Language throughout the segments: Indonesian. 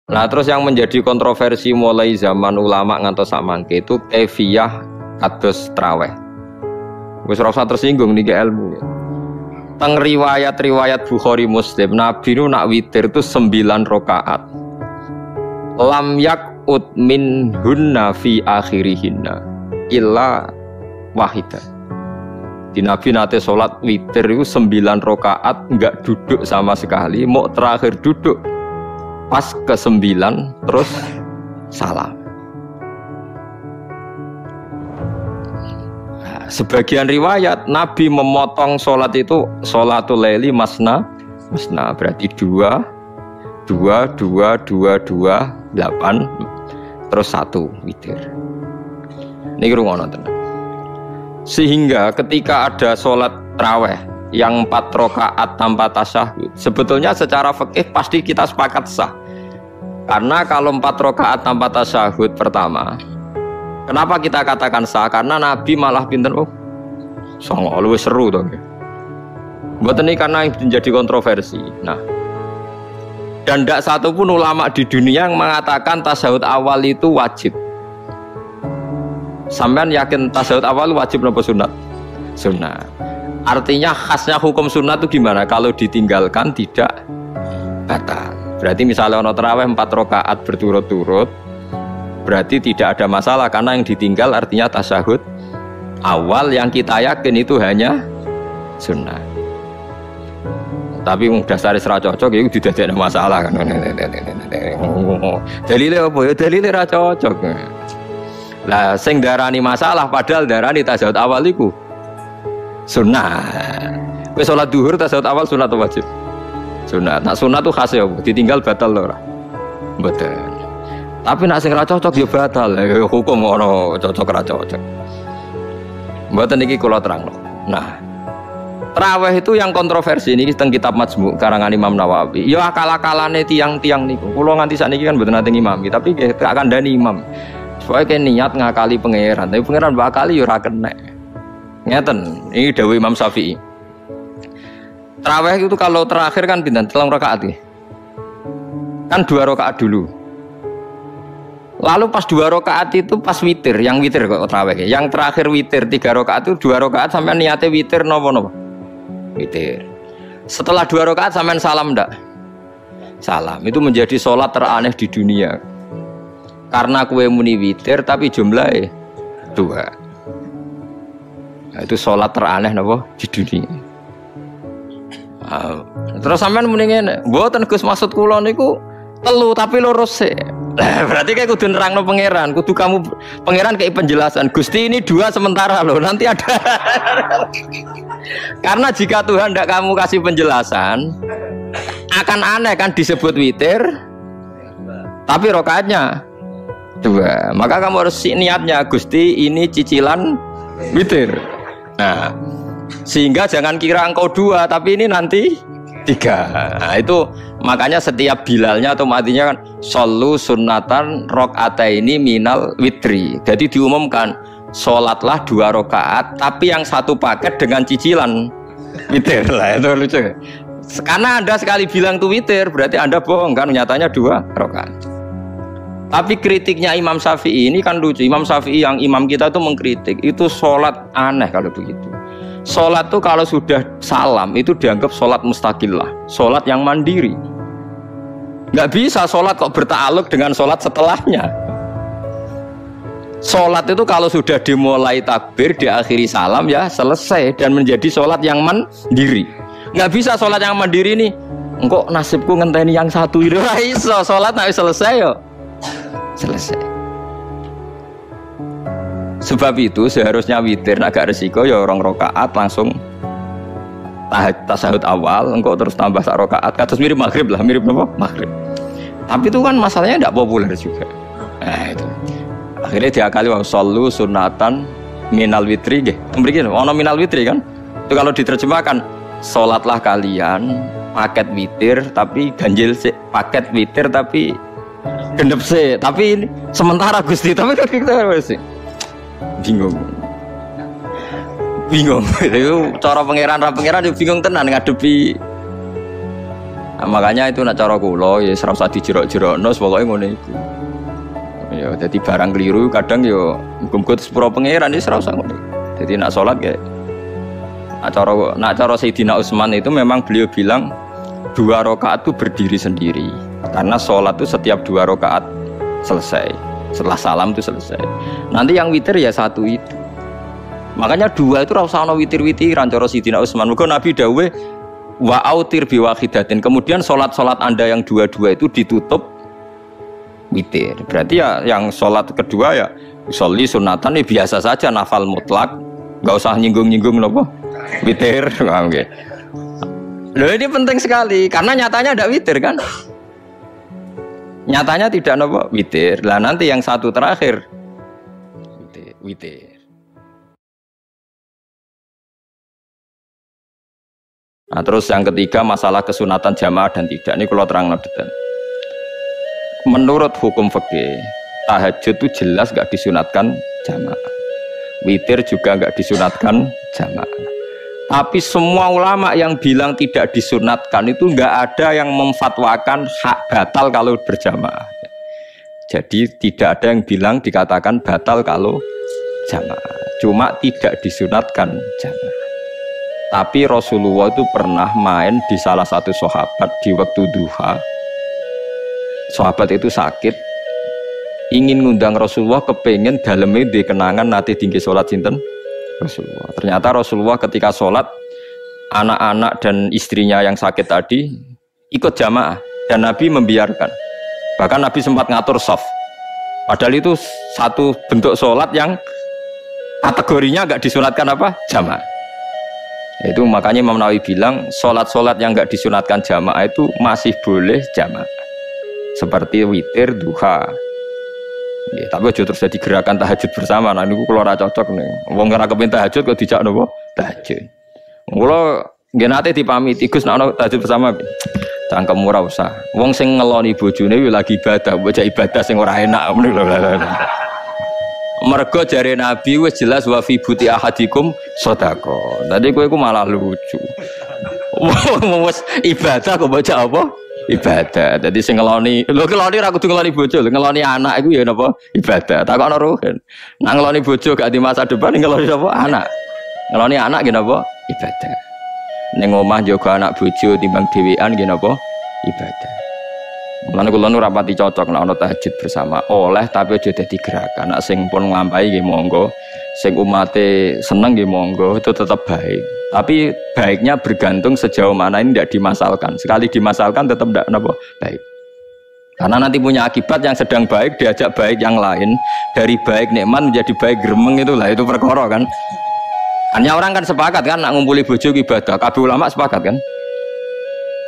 Nah terus yang menjadi kontroversi mulai zaman ulama ngantos samangke itu kefiyah kados traweh. Wis ora usah tersinggung niki ilmu. Teng riwayat-riwayat Bukhari Muslim, Nabi nu nak witir itu 9 rakaat. Lam yakut min hunna fi akhirihinna illa wahidah. Di Nabi nate sholat witir itu 9 rakaat enggak duduk sama sekali, mau terakhir duduk pas ke-9 terus salam. Nah, sebagian riwayat Nabi memotong sholat itu sholatul laili masna berarti 2 8 terus 1 witir. Ini rungono tenan. Sehingga ketika ada sholat tarawih yang 4 rakaat tanpa tasyahud, sebetulnya secara fikih pasti kita sepakat sah. Karena kalau 4 rakaat tanpa tasyahud pertama, kenapa kita katakan sah? Karena Nabi malah pinten songo luwih seru to. Mboten iki karena menjadi kontroversi. Nah, dan tidak satu pun ulama di dunia yang mengatakan tasyahud awal itu wajib. Sampean yakin tasyahud awal wajib napa sunat? Sunat. Artinya khasnya hukum sunat itu gimana? Kalau ditinggalkan tidak batal. Berarti misalnya ono tarawih 4 rakaat berturut-turut, berarti tidak ada masalah karena yang ditinggal artinya tasyahud awal yang kita yakin itu hanya sunat. Tapi dasar ra cocok ya tidak ada masalah kan. Dalile apa ya? Dalile ra cocok. Lah sing darani masalah padahal darani tasyahud awal iku sunat. Wis salat zuhur tasyahud awal sunat atau wajib? Sunat. Nah sunat tuh khas ya, ditinggal batal lho ora? Mboten. Tapi nek sing ra cocok ya batal. Hukum ono cocok ra cocok. Mboten iki kula terangno. Nah, tarawih itu yang kontroversi ini teng kitab Majmu' karangan Imam Nawawi. Ya akal-akalane tiang-tiang niku. Kula nganti sakniki kan mboten nate ngimami, tapi gak kandhani imam. Supaya kayak niat ngakali pangeran, tapi pangeran bakali ya ora kena. Ngeten, ini dawuh Imam Syafi'i. Tarawih itu kalau terakhir kan pinten 3 rakaat ya. Kan 2 rakaat dulu. Lalu pas 2 rakaat itu pas witir, yang witir kok tarawih. Yang terakhir witir 3 rakaat itu 2 rakaat sampean niate witir napa-napa? Witir. Setelah 2 rakaat sampean salam ndak? Salam. Itu menjadi sholat teraneh di dunia. Karena kue muni witir tapi jumlahnya 2. Nah, itu sholat teraneh napa di dunia. Terus sampean muni ngene, mboten Gus maksud kula niku 3 tapi lurus sih. Berarti kayak kudu nerangno pangeran, kudu kamu pangeran kayak penjelasan. Gusti ini 2 sementara loh, nanti ada. Karena jika Tuhan tidak kamu kasih penjelasan, akan aneh kan disebut witir, tapi rokaatnya 2. Maka kamu harus niatnya Gusti ini cicilan witir. Nah, sehingga jangan kira engkau 2 tapi ini nanti 3. Nah, itu makanya setiap bilalnya atau matinya kan shollu sunnatan rakaataini minal witri. Jadi diumumkan sholatlah 2 rakaat tapi yang 1 paket dengan cicilan witir. Lah itu lucu. Karena Anda sekali bilang tuh witir berarti Anda bohong kan, nyatanya 2 rakaat. Tapi kritiknya Imam Syafi'i ini kan lucu. Imam Syafi'i yang imam kita tuh mengkritik itu sholat aneh kalau begitu. Sholat tuh kalau sudah salam itu dianggap sholat mustaqillah, sholat yang mandiri. Nggak bisa sholat kok berta'aluk dengan sholat setelahnya. Sholat itu kalau sudah dimulai takbir, diakhiri salam ya selesai dan menjadi sholat yang mandiri. Nggak bisa sholat yang mandiri nih. Engkau nasibku ngenteni yang 1 itu iso sholat nggak selesai yo. Selesai. Sebab itu seharusnya witir agak resiko ya 2 rakaat langsung tasyahud awal, engkau terus tambah 1 rakaat. Kados mirip maghrib lah, mirip apa? Maghrib. Tapi itu kan masalahnya tidak populer juga. Nah itu. Akhirnya diakali wa shollu sunatan minal witri nggih. Mriki ono minal witri kan? Itu kalau diterjemahkan salatlah kalian paket witir tapi ganjil sih, paket witir tapi gendep sih, tapi ini sementara Gusti, tapi kan kita masih bingung. Itu cara pangeran ra pangeran bingung tenan ngadepi Nah, makanya itu nak cara kula ya ora usah dijerok-jerokno pokoke ngene iku. Ya dadi barang keliru kadang ya muga-muga sepuro pangeran ya ora usah ngono. Jadi nak salat ya nak cara Sayyidina Utsman itu memang beliau bilang 2 rakaat itu berdiri sendiri. Karena sholat itu setiap 2 rakaat selesai. Setelah salam itu selesai. Nanti yang witir ya 1 itu. Makanya 2 itu ora usah ana witir-witiran cara Sayyidina Utsman. Mergo Nabi dawuh wa autir bi wahidatin. Kemudian sholat-sholat Anda yang 2-2 itu ditutup witir. Berarti ya yang sholat kedua ya sholli sunatan ya biasa saja nafal mutlak. Enggak usah nyinggung-nyinggung napa witir. Oke. Loh ini penting sekali karena nyatanya ada witir kan? Nyatanya tidak nopo witir. Lah nanti yang 1 terakhir witir. Nah, terus yang ketiga masalah kesunatan jamaah dan tidak. Ini kalau terang detail. Menurut hukum fikih, tahajud itu jelas gak disunatkan jamaah. Witir juga gak disunatkan jamaah. Tapi semua ulama yang bilang tidak disunatkan itu nggak ada yang memfatwakan hak batal kalau berjamaah. Jadi tidak ada yang bilang dikatakan batal kalau jamaah. Cuma tidak disunatkan jamaah. Tapi Rasulullah itu pernah main di salah satu sahabat di waktu duha. Sahabat itu sakit, ingin ngundang Rasulullah, kepengen dalamnya di kenangan nanti tinggi sholat sinten Rasulullah. Ternyata Rasulullah ketika sholat, anak-anak dan istrinya yang sakit tadi ikut jamaah dan Nabi membiarkan. Bahkan Nabi sempat ngatur shaf. Padahal itu satu bentuk sholat yang kategorinya agak disunatkan apa? Jamaah. Itu makanya Imam Nawawi bilang sholat-sholat yang enggak disunatkan jamaah itu masih boleh jamaah. Seperti witir, duha. Ya, tapi aja terus jadi gerakan tahajud bersama. Nah niku kula ora cocok nih. Wong ora kepen tahajud kok dijak napa? Tahajud. Kula nggih nate dipamiti Gus nek ana tahajud bersama. Cangkem ora usah. Wong sing ngeloni bojone lagi ibadah, bocah ibadah sing ora enak ngono lho. Mergo jare Nabi wis jelas wa fi buti ahadikum sedekah. Tadi kowe iku malah lucu. Wong wis ibadah kok bocah apa? Ibadah. Jadi sing ngeloni, lho ngeloni ra kudu ngeloni bojo, ngeloni anak iku ya napa? Ibadah. Takokno ruhen. Nak ngeloni bojo gak di masa depan ngeloni napa? Anak. Ngeloni anak nggih napa? Ibadah. Ning omah njaga anak bojo timbang dhewean nggih napa? Ibadah. Mulane kula nu rapati cocok nek ana tahajud bersama. Oleh tapi aja dadi gerakan. Nek sing pun nglampahi nggih monggo. Sing umate seneng nggih monggo, itu tetap baik. Tapi baiknya bergantung sejauh mana ini tidak dimasalkan. Sekali dimasalkan tetap tidak napa baik. Karena nanti punya akibat yang sedang baik diajak baik yang lain, dari baik nikmat menjadi baik gremeng itulah itu perkara kan. Hanya orang kan sepakat kan nak ngumpuli bojo ibadah, kabeh ulama sepakat kan.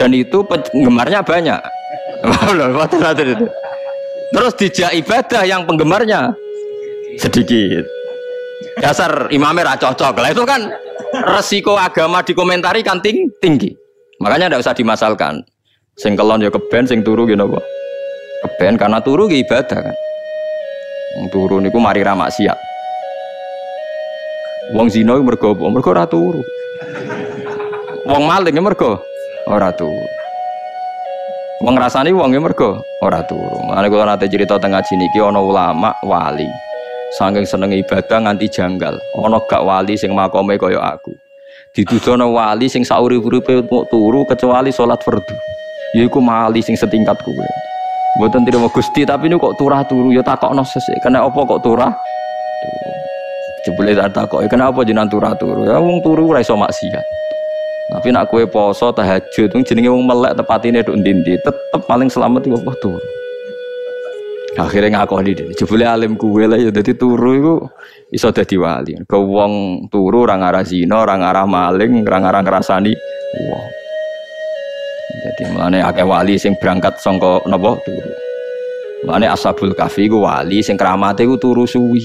Dan itu penggemarnya banyak. Terus dijak ibadah yang penggemarnya sedikit. Dasar imamnya ra cocok. Lah itu kan resiko agama dikomentari kan tinggi. Makanya tidak usah dimasalkan. Sing kelon ya keben, sing turu ya napa? Keben karena turu ya ibadah kan. Wong turu niku mari ra maksiat. Wong zina iku mergo apa? Mergo ora turu. Wong maling ya mergo ora turu. Wong ngrasani wong ya mergo ora turu. Mane kula nate cerita teng ngaji niki ana ulama wali. Saking seneng ibadah nganti janggal. Ana gak wali sing makome kaya aku. Ditudono wali sing saurip-uripe turu kecuali salat fardu. Yaiku wali sing setingkat kowe. Mboten trimo Gusti tapi niku kok turah turu ya takokno sesuk. Kena apa kok turah? Jebule tak takoki kenapa jenengan turah turu? Ya wong turu ora iso maksiat. Tapi nak kowe poso tahajud jenenge wong melek tepatine nduk ndi-ndi tetep paling selamat iku apa turu. Akhirnya ngakoni deh. Jebule alim kuwe lah ya dadi turu iku iso dadi wali. Ke wong turu ora ngarah zina, ora ngarah maling, ora ngarah ngrasani wong. Jadi mulane akeh wali sing berangkat saka napa turu. Mulane Ashabul Kahfi iku wali sing kramate iku turu suwi.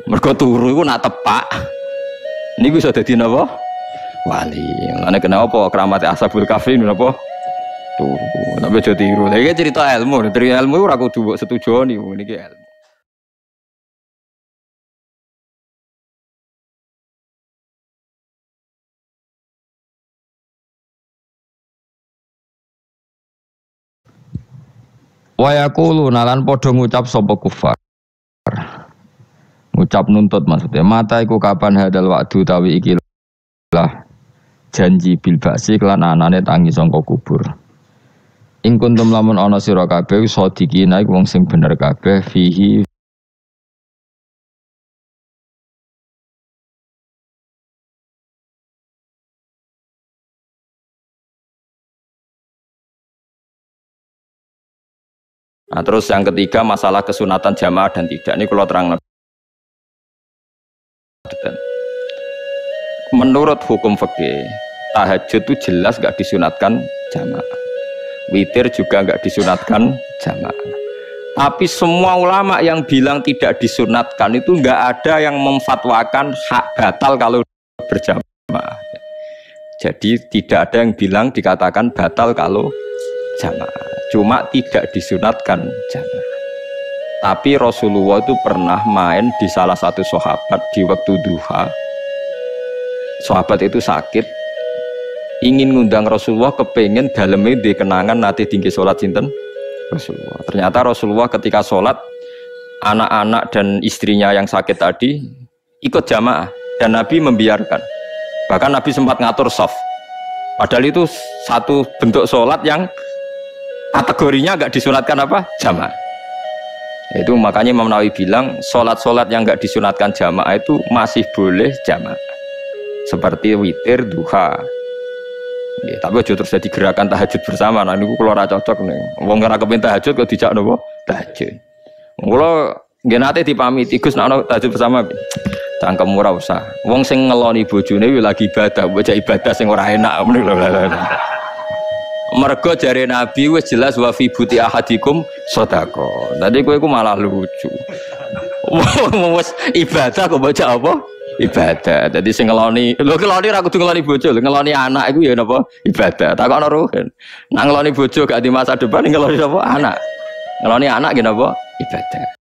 Mergo turu iku nak tepak. Niku iso dadi napa? Wali. Mulane kenapa kramate Ashabul Kahfi napa? Turu. Tapi aja tiru. Iki cerita ilmu, dari ilmu ora kudu setuju nih niki ilmu. Wa yaqulu nalan padha ngucap sapa kufar. Ngucap nuntut maksudnya mata iku kapan hadal waktu tawi iki lah janji bil ba'si kelan anane tangi sangka kubur. Ing kuntum lamun ana sira kabeh sadikina iku wong sing bener kabeh fihi Nah, terus yang ketiga masalah kesunatan jamaah dan tidak. Ini kalau terang menurut hukum fikih tahajud itu jelas gak disunatkan jamaah. Witir juga gak disunatkan jamaah. Tapi semua ulama yang bilang tidak disunatkan itu gak ada yang memfatwakan hak batal kalau berjamaah. Jadi tidak ada yang bilang dikatakan batal kalau jamaah. Cuma tidak disunatkan jamaah. Tapi Rasulullah itu pernah main di salah satu sahabat di waktu duha. Sahabat itu sakit, ingin ngundang Rasulullah, kepengen dalamnya di kenangan nanti tinggi sholat sinten Rasulullah. Ternyata Rasulullah ketika sholat, anak-anak dan istrinya yang sakit tadi ikut jamaah dan Nabi membiarkan. Bahkan Nabi sempat ngatur shaf. Padahal itu satu bentuk sholat yang kategorinya nggak disunatkan apa? Jamaah. Itu makanya Imam Nawawi bilang sholat-sholat yang nggak disunatkan jamaah itu masih boleh jamaah. Seperti witir, duha. Ya, tapi aja terus jadi gerakan tahajud bersama. Nah ini kalau ora cocok nih. Wong ora kepen tahajud kok dijak nopo? Tahajud. Kalau nggih nate dipamiti Gus nek ana tahajud bersama. Cangkem ora usah. Wong sing ngeloni bojone lagi ibadah, bocah ibadah sing ora enak meneh lho. Mergo jare Nabi wis jelas wa fi buti ahadikum sedekah. Tadi kowe iku malah lucu. Wes ibadah kok baca apa? Ibadah. Jadi sing ngeloni, lho ngeloni ra kudu ngeloni bojo, ngeloni anak iku ya napa? Ibadah. Takokno ruhen. Nak ngeloni bojo gak di masa depan ngeloni apa? Anak. Ngeloni anak nggih napa? Ibadah.